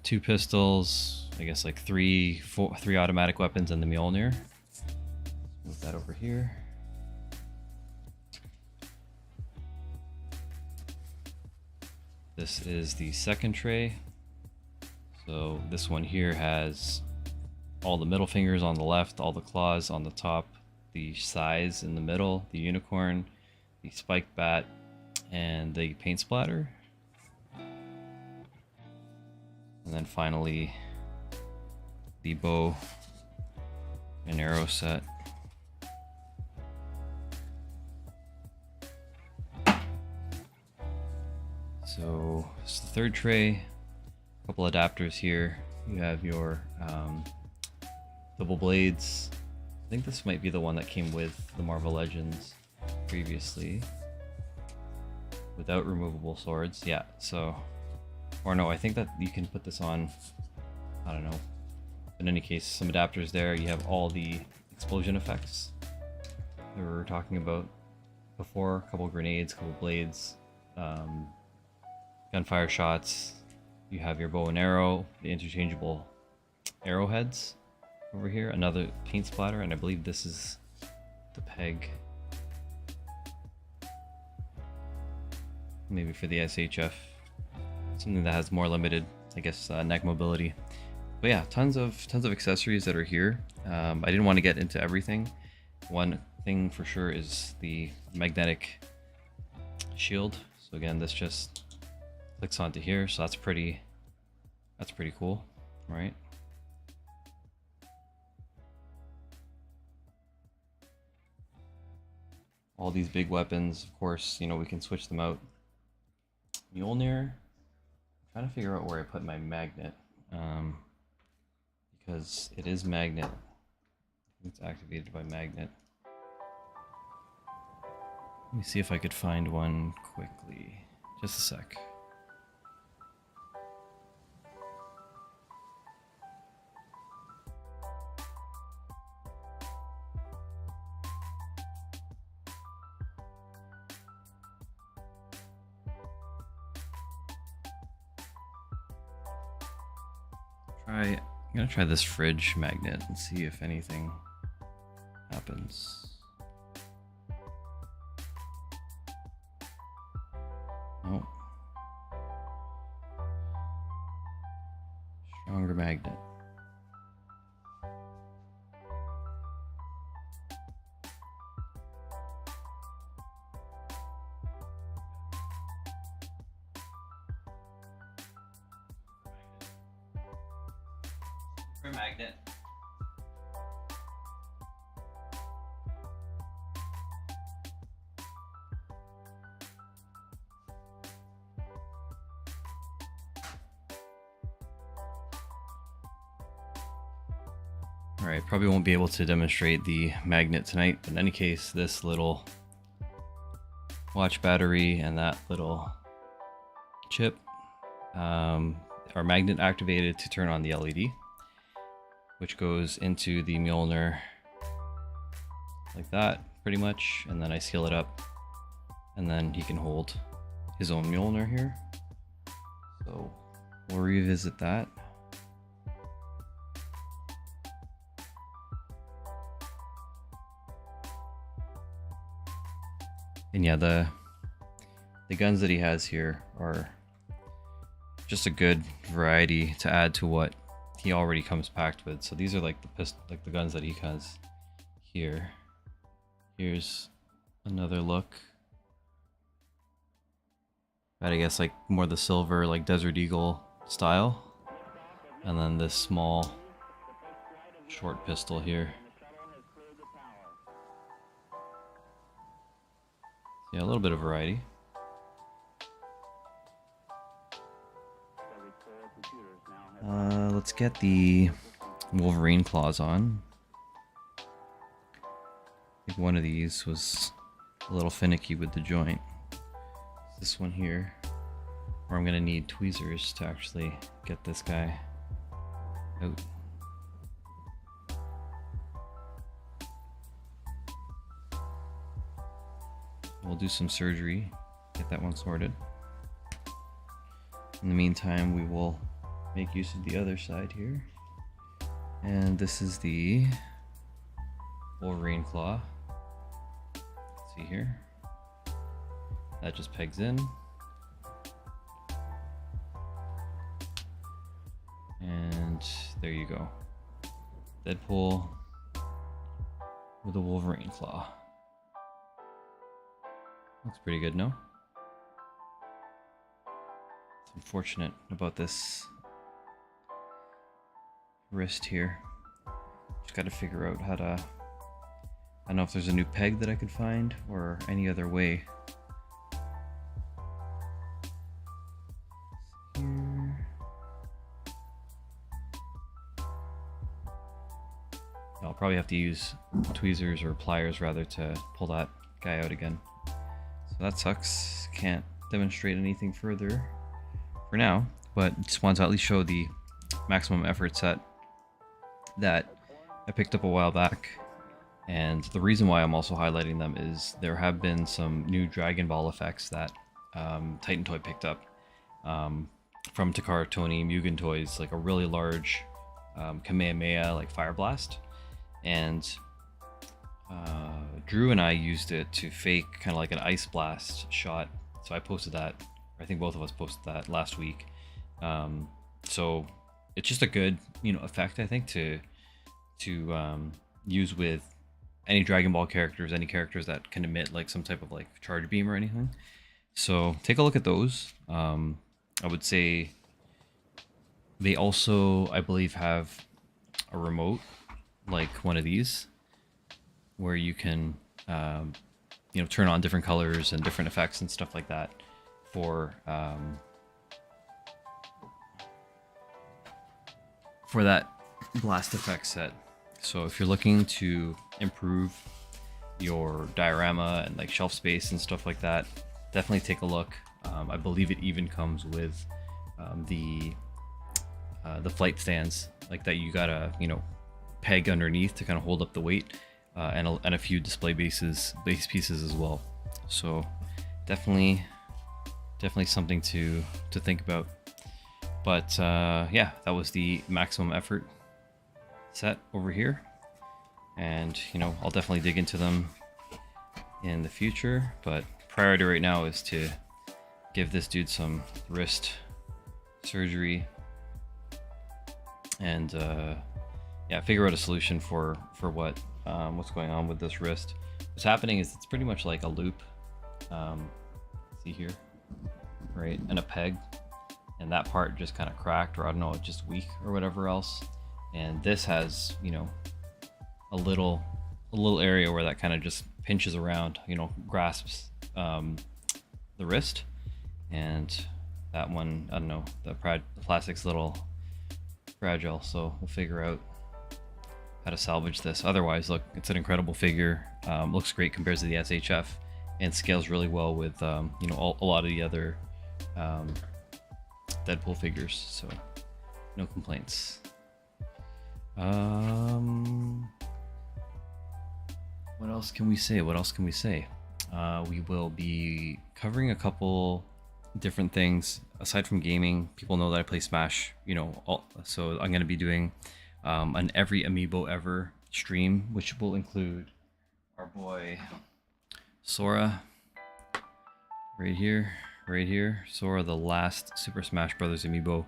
2 pistols, I guess like three automatic weapons, and the Mjolnir. Move that over here. This is the second tray. So this one here has all the middle fingers on the left, all the claws on the top, the size in the middle, the unicorn, the spike bat, and the paint splatter. And then finally the bow and arrow set. So it's the third tray. A couple adapters here. You have your double blades. I think this might be the one that came with the Marvel Legends previously, without removable swords. Yeah, so, or no, I think that you can put this on, I don't know. In any case, some adapters there. You have all the explosion effects that we were talking about before. A couple grenades, a couple blades, gunfire shots. You have your bow and arrow, the interchangeable arrowheads over here, another paint splatter, and I believe this is the peg. Maybe for the SHF. Something that has more limited, I guess, neck mobility. But yeah, tons of accessories that are here. I didn't want to get into everything. One thing for sure is the magnetic shield. So again, this just clicks onto here, so that's pretty cool, right? All these big weapons, of course, you know, we can switch them out. Mjolnir, I'm trying to figure out where I put my magnet, because it is magnet. It's activated by magnet. Let me see if I could find one quickly. Just a sec. I'm gonna try this fridge magnet and see if anything happens. Oh. Stronger magnet. Magnet. Alright, probably won't be able to demonstrate the magnet tonight, but in any case, this little watch battery and that little chip are magnet activated to turn on the LED, which goes into the Mjolnir like that, pretty much, and then I seal it up, and then he can hold his own Mjolnir here. So we'll revisit that. And yeah, the guns that he has here are just a good variety to add to what he already comes packed with. So these are like the guns that he has here. Here's another look at, I guess, like more the silver, like Desert Eagle style, and then this small short pistol here. Yeah, a little bit of variety. Let's get the Wolverine claws on. I think one of these was a little finicky with the joint. This one here, where I'm gonna need tweezers to actually get this guy out. We'll do some surgery, get that one sorted. In the meantime, we will make use of the other side here. And this is the Wolverine claw. Let's see here. That just pegs in. And there you go. Deadpool with a Wolverine claw. Looks pretty good, no? It's unfortunate about this wrist here. Just got to figure out how to... I don't know if there's a new peg that I could find or any other way. Here. I'll probably have to use tweezers or pliers rather to pull that guy out again. So that sucks. Can't demonstrate anything further for now, but just want to at least show the maximum effort set that I picked up a while back. And the reason why I'm also highlighting them is there have been some new Dragon Ball effects that Titan Toy picked up from Takara Tony Mugen Toys, like a really large Kamehameha, like Fire Blast. And Drew and I used it to fake kind of like an Ice Blast shot. So I posted that, or I think both of us posted that last week. So it's just a good, effect, I think, to use with any Dragon Ball characters, any characters that can emit like some type of like charge beam or anything. So take a look at those. I would say they also, I believe, have a remote like one of these where you can turn on different colors and different effects and stuff like that for that blast effect set. So if you're looking to improve your diorama and like shelf space and stuff like that, definitely take a look. I believe it even comes with the flight stands, like that you gotta peg underneath to kind of hold up the weight, and a few display base pieces as well. So definitely something to think about. But yeah, that was the maximum effort set over here, and I'll definitely dig into them in the future, but priority right now is to give this dude some wrist surgery and yeah, figure out a solution for what's going on with this wrist. What's happening is it's pretty much like a loop, see here, right, and a peg, and that part just kind of cracked, or I don't know, it's just weak or whatever else. And this has a little area where that kind of just pinches around, grasps the wrist, and that one, I don't know, the plastic's a little fragile, so we'll figure out how to salvage this. Otherwise, look, it's an incredible figure. Looks great compared to the SHF, and scales really well with you know, a lot of the other Deadpool figures. So no complaints. What else can we say? What else can we say? We will be covering a couple different things aside from gaming. People know that I play Smash, you know, so I'm going to be doing an every amiibo ever stream, which will include our boy Sora right here, Sora, the last Super Smash Brothers amiibo.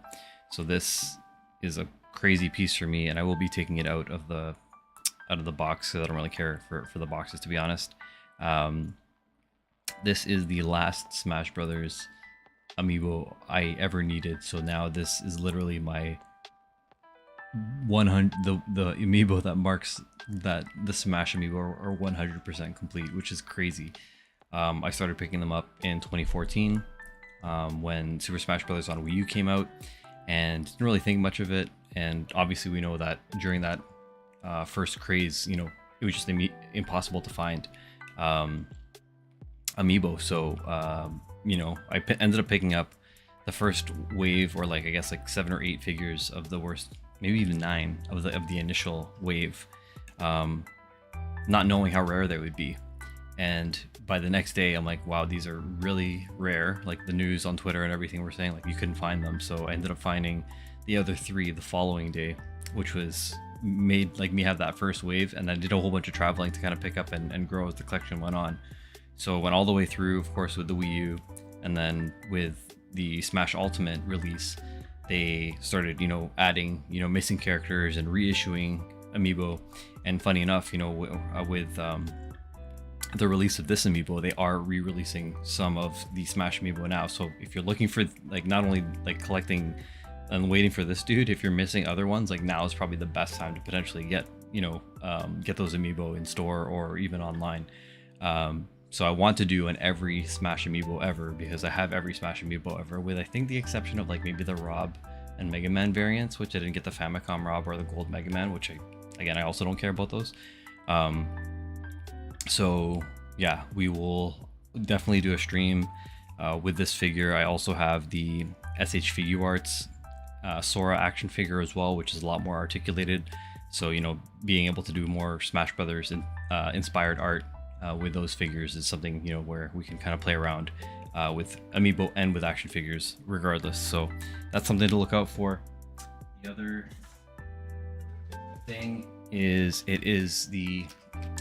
So this is a crazy piece for me, and I will be taking it out of the box because I don't really care for the boxes, to be honest. This is the last Smash Brothers amiibo I ever needed, so now this is literally my 100, the amiibo that marks that the Smash amiibo are 100% complete, which is crazy. I started picking them up in 2014 when Super Smash Brothers on Wii U came out, and didn't really think much of it. And obviously we know that during that first craze, you know, it was just impossible to find amiibo. So you know, I ended up picking up the first wave, or like I guess like 7 or 8 figures of the worst, maybe even 9 of the initial wave, not knowing how rare they would be. And by the next day, I'm like, wow, these are really rare. Like the news on Twitter and everything were saying like you couldn't find them. So I ended up finding the other 3 the following day, which was made like me have that first wave. And I did a whole bunch of traveling to kind of pick up and grow as the collection went on. So it went all the way through, of course, with the Wii U, and then with the Smash Ultimate release, they started, you know, adding, you know, missing characters and reissuing amiibo. And funny enough, you know, with the release of this amiibo, they are re-releasing some of the Smash amiibo now. So if you're looking for like not only like collecting and waiting for this dude, if you're missing other ones, like now is probably the best time to potentially get, you know, get those amiibo in store or even online. So I want to do an every Smash amiibo ever, because I have every Smash amiibo ever, with I think the exception of like maybe the Rob and Mega Man variants, which I didn't get the Famicom Rob or the Gold Mega Man, which I also don't care about those. So yeah, we will definitely do a stream with this figure. I also have the SH Figuarts Sora action figure as well, which is a lot more articulated. So, you know, being able to do more Smash Brothers inspired art with those figures is something, you know, where we can kind of play around with amiibo and with action figures regardless. So that's something to look out for. The other thing is, it is the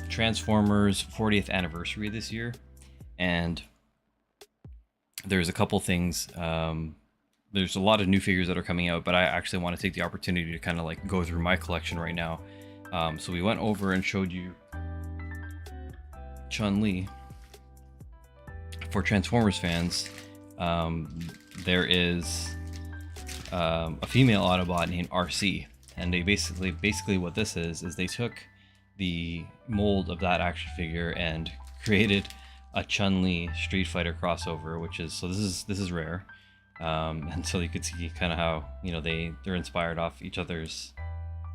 Transformers 40th anniversary this year, and there's a couple things. There's a lot of new figures that are coming out, but I actually want to take the opportunity to kind of like go through my collection right now. So we went over and showed you Chun-Li. For Transformers fans, there is a female Autobot named RC, and they basically what this is they took the mold of that action figure and created a Chun-Li Street Fighter crossover, which is, so this is rare, and so you could see kind of how, you know, they're inspired off each other's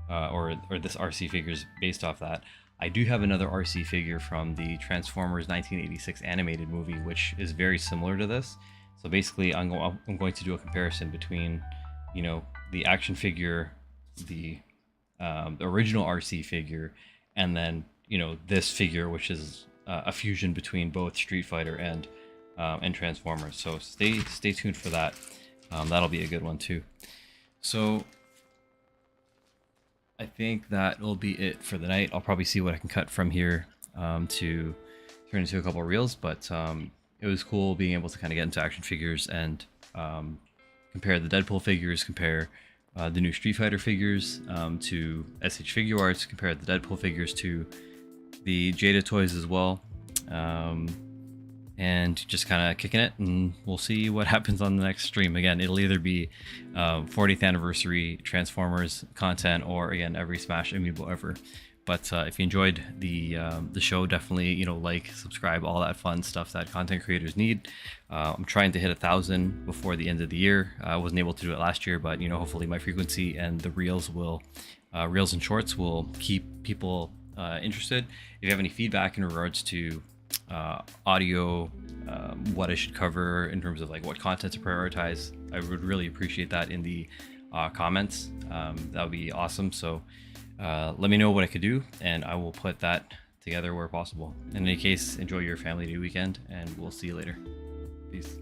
or this RC figure's based off that. I do have another RC figure from the Transformers 1986 animated movie, which is very similar to this. So basically, I'm going to do a comparison between, you know, the action figure, the original RC figure, and then, you know, this figure, which is a fusion between both Street Fighter and Transformers. So stay tuned for that. That'll be a good one too. So I think that will be it for the night. I'll probably see what I can cut from here to turn into a couple of reels, but it was cool being able to kind of get into action figures and compare the Deadpool figures, compare the new Street Fighter figures to SH Figuarts, compare the Deadpool figures to the Jada Toys as well, and just kind of kicking it, and we'll see what happens on the next stream. Again, it'll either be 40th anniversary Transformers content, or again, every Smash amiibo ever. But if you enjoyed the show, definitely, you know, like, subscribe, all that fun stuff that content creators need. I'm trying to hit 1,000 before the end of the year. I wasn't able to do it last year, but, you know, hopefully my frequency and the reels will Reels and shorts will keep people interested. If you have any feedback in regards to audio, what I should cover in terms of like what content to prioritize, I would really appreciate that in the comments. That would be awesome. So let me know what I could do, and I will put that together where possible. In any case, enjoy your family day weekend, and we'll see you later. Peace.